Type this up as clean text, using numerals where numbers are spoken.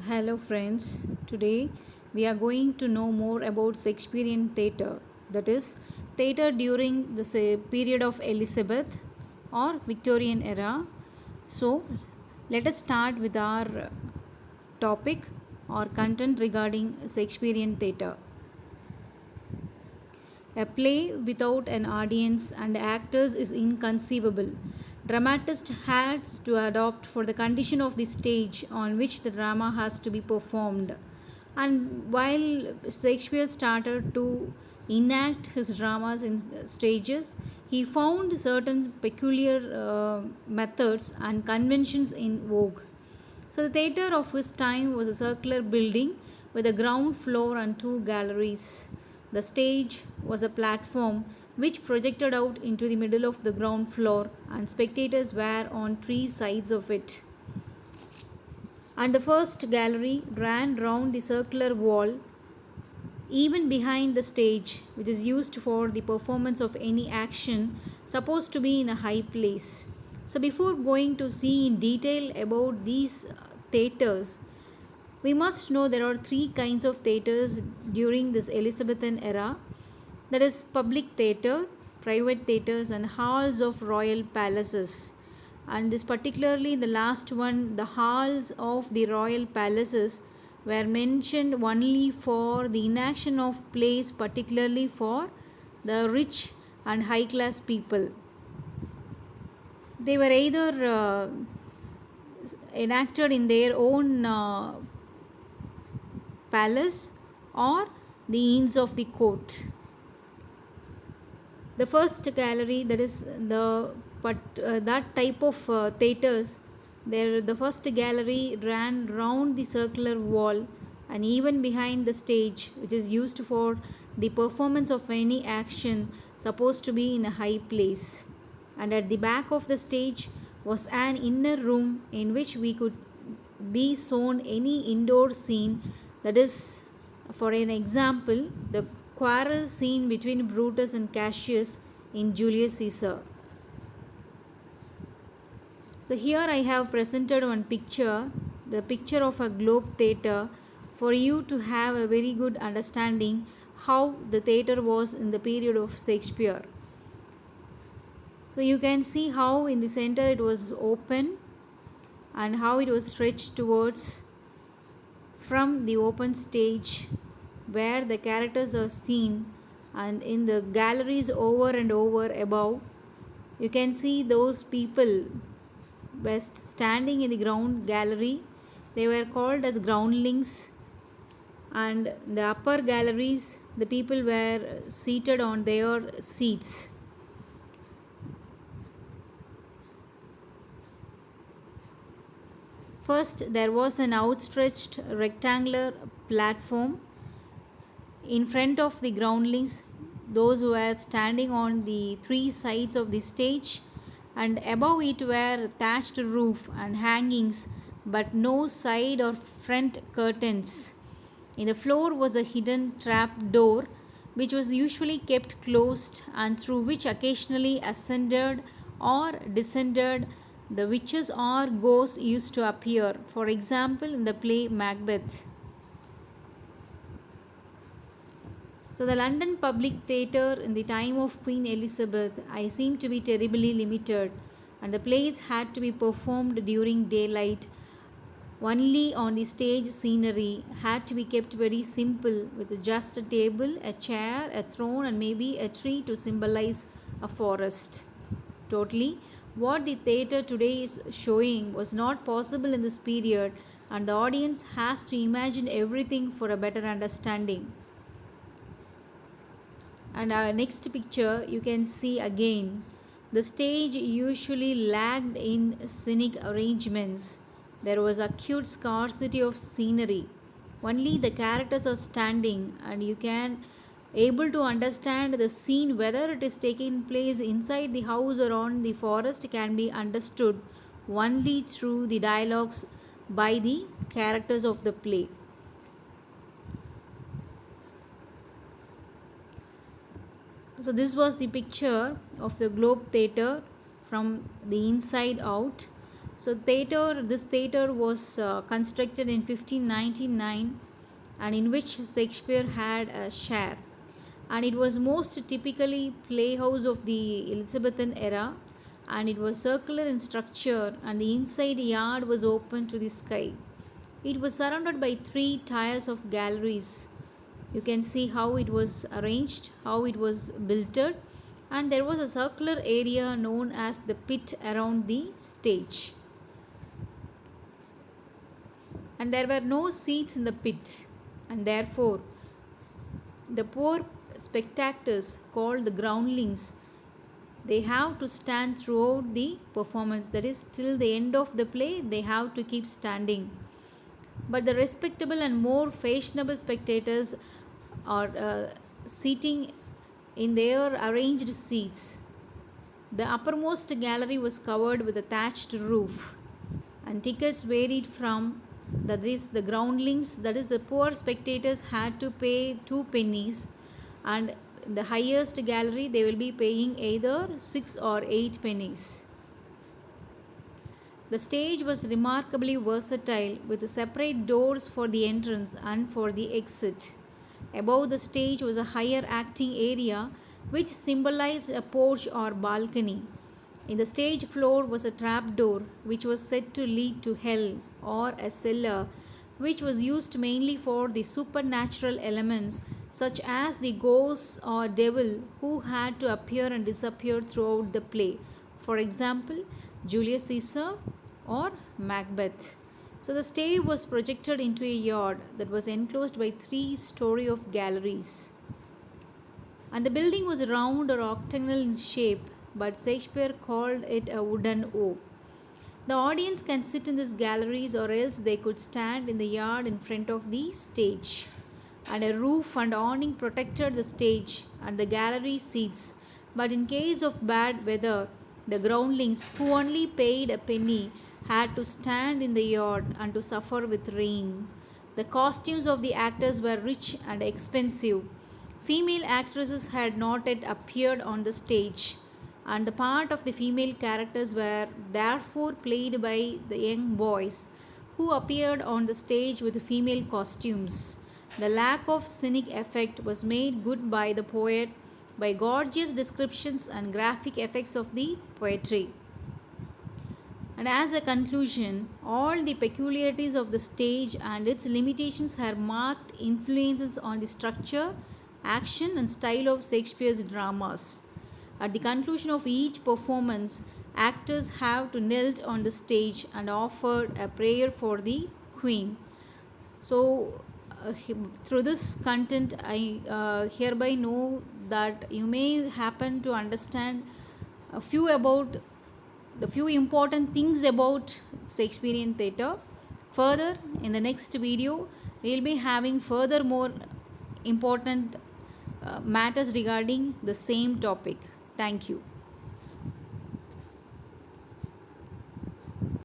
Hello, friends. Today we are going to know more about Shakespearean theatre, that is, theatre during the period of Elizabeth or Victorian era. So, let us start with our topic or content regarding Shakespearean theatre. A play without an audience and actors is inconceivable. Dramatist has to adopt for the condition of the stage on which the drama has to be performed. And while Shakespeare started to enact his dramas in stages, he found certain peculiar methods and conventions in vogue. So, the theatre of his time was a circular building with a ground floor and two galleries. The stage was a platform which projected out into the middle of the ground floor, and spectators were on three sides of it. And the first gallery ran round the circular wall, even behind the stage, which is used for the performance of any action supposed to be in a high place. So, before going to see in detail about these theatres, we must know there are three kinds of theatres during this Elizabethan era, that is, public theatre, private theatres, and halls of royal palaces. And this, particularly the last one, the halls of the royal palaces, were mentioned only for the enaction of plays, particularly for the rich and high class people. They were either enacted in their own palace or the inns of the court. The first gallery, that is that type of theaters, there the first gallery ran round the circular wall and even behind the stage, which is used for the performance of any action supposed to be in a high place. And at the back of the stage was an inner room in which we could be shown any indoor scene, that is, for an example, the quarrel scene between Brutus and Cassius in Julius Caesar. So here I have presented one picture, the picture of a globe theatre, for you to have a very good understanding how the theatre was in the period of Shakespeare. So you can see how in the center it was open and how it was stretched towards from the open stage where the characters are seen, and in the galleries over and over above you can see those people were standing in the ground gallery. They were called as groundlings, and the upper galleries the people were seated on their seats. First, there was an outstretched rectangular platform in front of the groundlings, those who were standing on the three sides of the stage, and above it were thatched roof and hangings, but no side or front curtains. In the floor was a hidden trap door, which was usually kept closed and through which occasionally ascended or descended the witches or ghosts used to appear, for example, in the play Macbeth. So, the London Public Theatre in the time of Queen Elizabeth, I seem to be terribly limited, and the plays had to be performed during daylight. Only on the stage scenery had to be kept very simple, with just a table, a chair, a throne, and maybe a tree to symbolize a forest. Totally, what the theatre today is showing was not possible in this period, and the audience has to imagine everything for a better understanding. And our next picture you can see again, the stage usually lagged in scenic arrangements. There was acute scarcity of scenery. Only the characters are standing, and you can able to understand the scene, whether it is taking place inside the house or on the forest, can be understood only through the dialogues by the characters of the play. So this was the picture of the Globe Theatre from the inside out. So this theatre was constructed in 1599 and in which Shakespeare had a share. And it was most typically playhouse of the Elizabethan era, and it was circular in structure and the inside yard was open to the sky. It was surrounded by three tiers of galleries. You can see how it was arranged, how it was built, and there was a circular area known as the pit around the stage. And there were no seats in the pit, and therefore the poor spectators, called the groundlings, they have to stand throughout the performance, that is till the end of the play they have to keep standing. But the respectable and more fashionable spectators are sitting in their arranged seats. The uppermost gallery was covered with a thatched roof, and tickets varied from, that is the groundlings, that is the poor spectators had to pay 2 pennies, and the highest gallery they will be paying either 6 or 8 pennies. The stage was remarkably versatile with separate doors for the entrance and for the exit. Above the stage was a higher acting area which symbolized a porch or balcony. In the stage floor was a trapdoor which was said to lead to hell, or a cellar which was used mainly for the supernatural elements such as the ghosts or devil who had to appear and disappear throughout the play. For example, Julius Caesar or Macbeth. So the stage was projected into a yard that was enclosed by 3 stories of galleries. And the building was round or octagonal in shape, but Shakespeare called it a wooden O. The audience can sit in these galleries or else they could stand in the yard in front of the stage. And a roof and awning protected the stage and the gallery seats. But in case of bad weather, the groundlings, who only paid a penny, had to stand in the yard and to suffer with rain. The costumes of the actors were rich and expensive. Female actresses had not yet appeared on the stage, and the part of the female characters were therefore played by the young boys who appeared on the stage with female costumes. The lack of scenic effect was made good by the poet by gorgeous descriptions and graphic effects of the poetry. And as a conclusion, all the peculiarities of the stage and its limitations have marked influences on the structure, action, and style of Shakespeare's dramas. At the conclusion of each performance, actors have to kneel on the stage and offer a prayer for the Queen. So, through this content, I hereby know that you may happen to understand a few about the few important things about Shakespearean theatre. Further, in the next video, we will be having further more important matters regarding the same topic. Thank you.